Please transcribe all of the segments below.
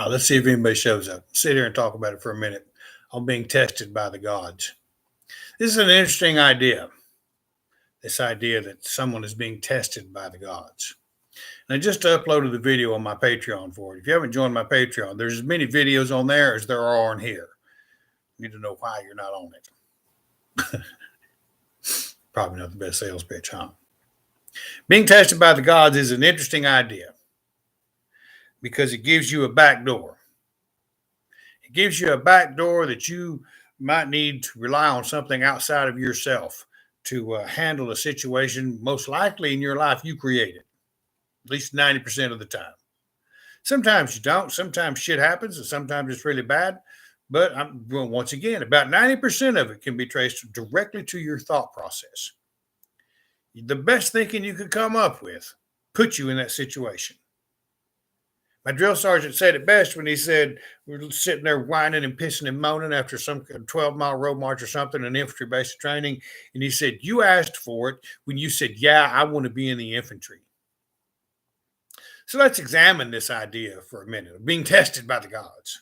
Let's see if anybody shows up. Sit here and talk about it for a minute. I'm being tested by the gods. This is an interesting idea. This idea that someone is being tested by the gods. And I just uploaded the video on my Patreon for it. If you haven't joined my Patreon, there's as many videos on there as there are on here. You need to know why you're not on it. Probably not the best sales pitch, huh? Being tested by the gods is an interesting idea because it gives you a back door. It gives you a back door that you might need to rely on something outside of yourself to handle a situation most likely in your life you created, at least 90% of the time. Sometimes you don't. Sometimes shit happens, and sometimes it's really bad. But once again, about 90% of it can be traced directly to your thought process. The best thinking you could come up with put you in that situation. My drill sergeant said it best when he said, we're sitting there whining and pissing and moaning after some 12-mile road march or something, an infantry basic training. And he said, you asked for it when you said, yeah, I want to be in the infantry. So let's examine this idea for a minute of being tested by the gods.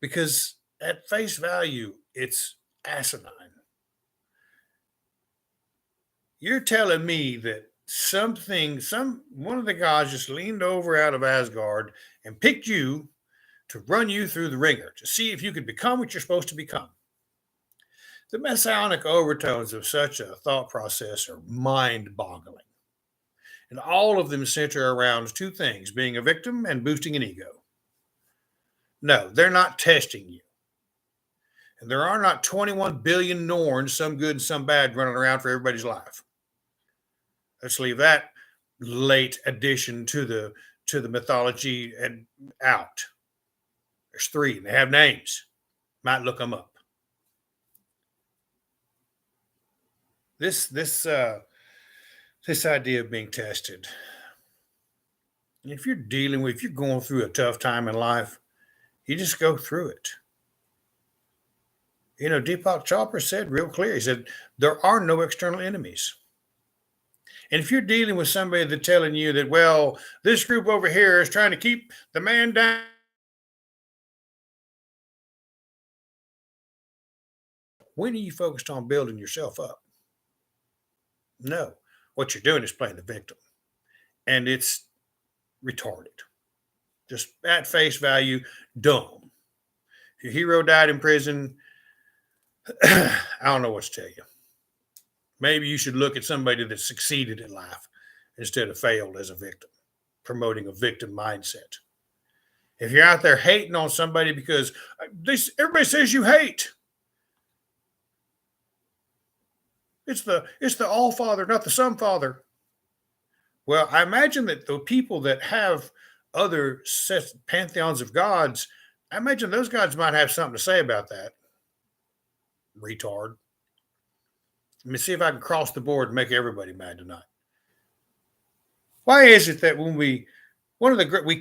Because at face value, it's asinine. You're telling me that one of the gods just leaned over out of Asgard and picked you to run you through the ringer to see if you could become what you're supposed to become. The messianic overtones of such a thought process are mind-boggling. And all of them center around two things, being a victim and boosting an ego. No, they're not testing you. And there are not 21 billion Norns, some good and some bad, running around for everybody's life. Let's leave that late addition to the mythology and out. There's three, and they have names. Might look them up. This idea of being tested. If you're going through a tough time in life, you just go through it. You know, Deepak Chopra said real clear. He said, there are no external enemies. And if you're dealing with somebody that's telling you that, well, this group over here is trying to keep the man down, when are you focused on building yourself up? No. What you're doing is playing the victim. And it's retarded. Just at face value, dumb. If your hero died in prison, I don't know what to tell you. Maybe you should look at somebody that succeeded in life instead of failed as a victim, promoting a victim mindset. If you're out there hating on somebody because everybody says you hate, it's the all father, not the some father. Well, I imagine that the people that have other pantheons of gods, I imagine those gods might have something to say about that. Retard. Let me see if I can cross the board and make everybody mad tonight. Why is it that when we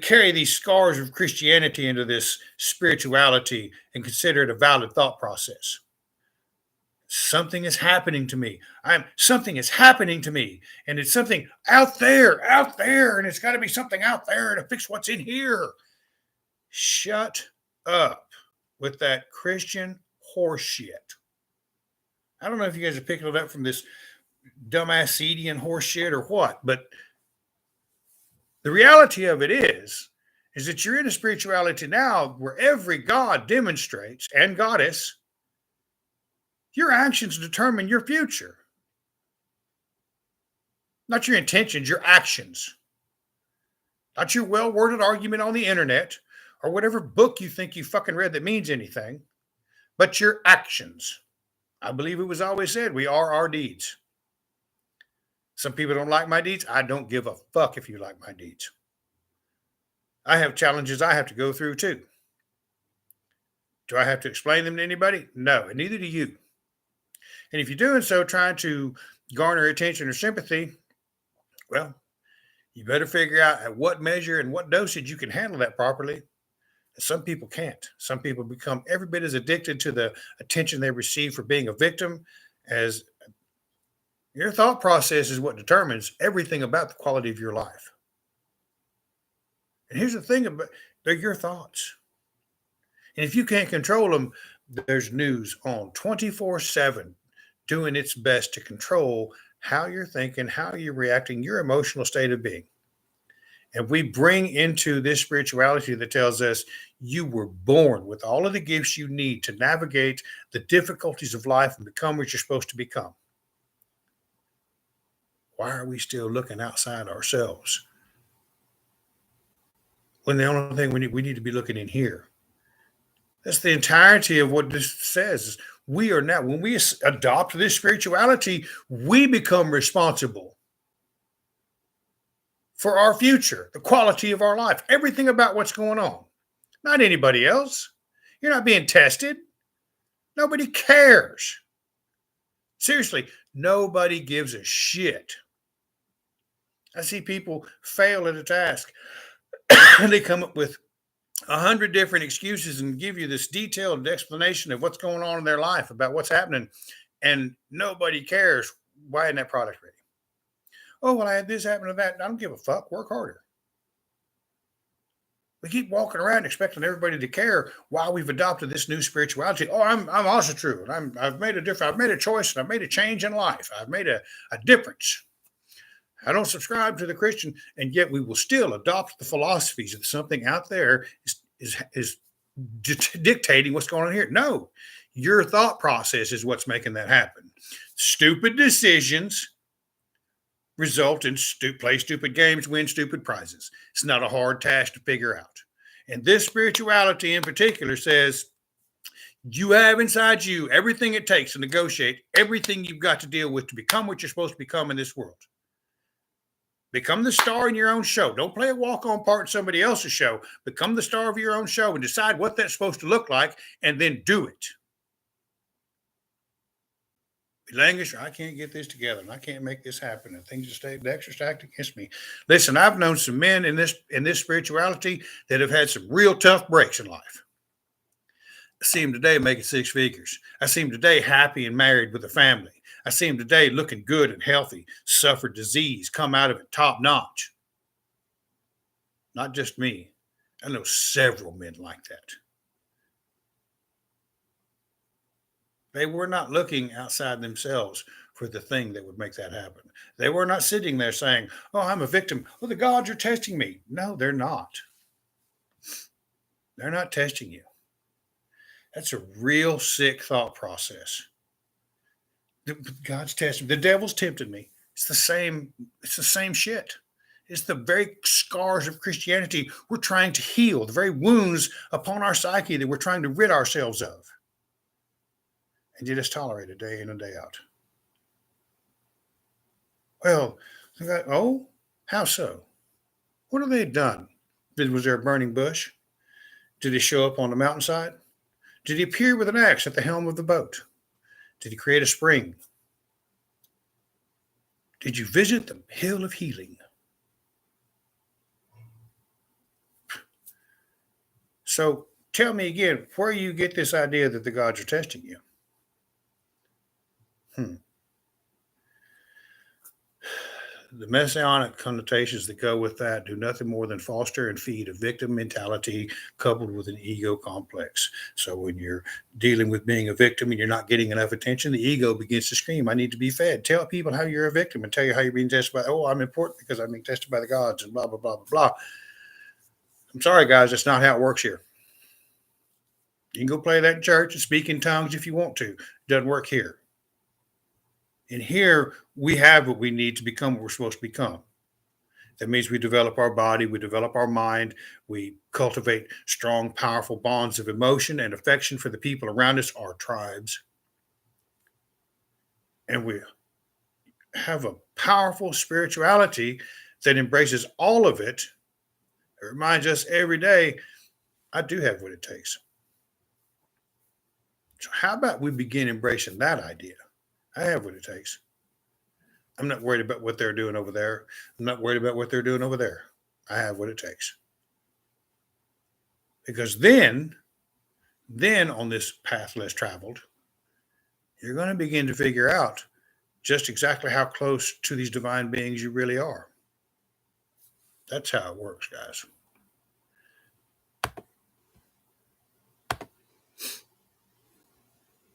carry these scars of Christianity into this spirituality and consider it a valid thought process? Something is happening to me. Something is happening to me, and it's something out there, and it's got to be something out there to fix what's in here. Shut up with that Christian horseshit. I don't know if you guys are picking it up from this dumbass Sedian horse shit or what, but the reality of it is that you're in a spirituality now where every god demonstrates, and goddess, your actions determine your future. Not your intentions, your actions. Not your well-worded argument on the internet or whatever book you think you fucking read that means anything, but your actions. I believe it was always said, we are our deeds. Some people don't like my deeds. I don't give a fuck if you like my deeds. I have challenges I have to go through too. Do I have to explain them to anybody? No, and neither do you. And if you're doing so trying to garner attention or sympathy, well, you better figure out at what measure and what dosage you can handle that properly. Some people can't. Some people become every bit as addicted to the attention they receive for being a victim as your thought process is what determines everything about the quality of your life. And here's the thing about they're your thoughts. And if you can't control them, there's news on 24/7 doing its best to control how you're thinking, how you're reacting, your emotional state of being. And we bring into this spirituality that tells us you were born with all of the gifts you need to navigate the difficulties of life and become what you're supposed to become. Why are we still looking outside ourselves when the only thing we need to be looking in here? That's the entirety of what this says. We are now, when we adopt this spirituality, we become responsible for our future, the quality of our life, everything about what's going on, not anybody else. You're not being tested. Nobody cares. Seriously, nobody gives a shit. I see people fail at a task and they come up with 100 different excuses and give you this detailed explanation of what's going on in their life about what's happening, and nobody cares. Why isn't that product ready? Oh, well, I had this happen to that. I don't give a fuck. Work harder. We keep walking around expecting everybody to care while we've adopted this new spirituality. Oh, I'm also true. And I've made a difference. I've made a choice and I've made a change in life. I've made a difference. I don't subscribe to the Christian, and yet we will still adopt the philosophies of something out there is dictating what's going on here. No, your thought process is what's making that happen. Stupid decisions result in play stupid games, win stupid prizes. It's not a hard task to figure out. And this spirituality in particular says you have inside you everything it takes to negotiate everything you've got to deal with to become what you're supposed to become in this world. Become the star in your own show. Don't play a walk-on part in somebody else's show. Become the star of your own show and decide what that's supposed to look like, and then do it. Language, I can't get this together, and I can't make this happen, and things just the extra stacked against me. Listen, I've known some men in this spirituality that have had some real tough breaks in life. I see them today making six figures. I see them today happy and married with a family. I see them today looking good and healthy, suffered disease, come out of it top notch. Not just me. I know several men like that. They were not looking outside themselves for the thing that would make that happen. They were not sitting there saying, oh, I'm a victim. Oh, the gods are testing me. No, they're not. They're not testing you. That's a real sick thought process. God's testing. The devil's tempted me. It's the same shit. It's the very scars of Christianity we're trying to heal, the very wounds upon our psyche that we're trying to rid ourselves of. And you just tolerate it day in and day out. Well, oh, how so? What have they done? Was there a burning bush? Did he show up on the mountainside? Did he appear with an axe at the helm of the boat? Did he create a spring? Did you visit the hill of healing? So tell me again, where you get this idea that the gods are testing you? The messianic connotations that go with that do nothing more than foster and feed a victim mentality coupled with an ego complex. So when you're dealing with being a victim and you're not getting enough attention, the ego begins to scream, I need to be fed. Tell people how you're a victim and tell you how you're being tested by, oh, I'm important because I'm being tested by the gods and blah, blah, blah, blah, blah. I'm sorry, guys, that's not how it works here. You can go play that in church and speak in tongues if you want to. It doesn't work here. And here we have what we need to become what we're supposed to become. That means we develop our body, we develop our mind, we cultivate strong, powerful bonds of emotion and affection for the people around us, our tribes. And we have a powerful spirituality that embraces all of it. It reminds us every day, I do have what it takes. So how about we begin embracing that idea? I have what it takes. I'm not worried about what they're doing over there. I'm not worried about what they're doing over there. I have what it takes. Because then on this path less traveled, you're going to begin to figure out just exactly how close to these divine beings you really are. That's how it works, guys.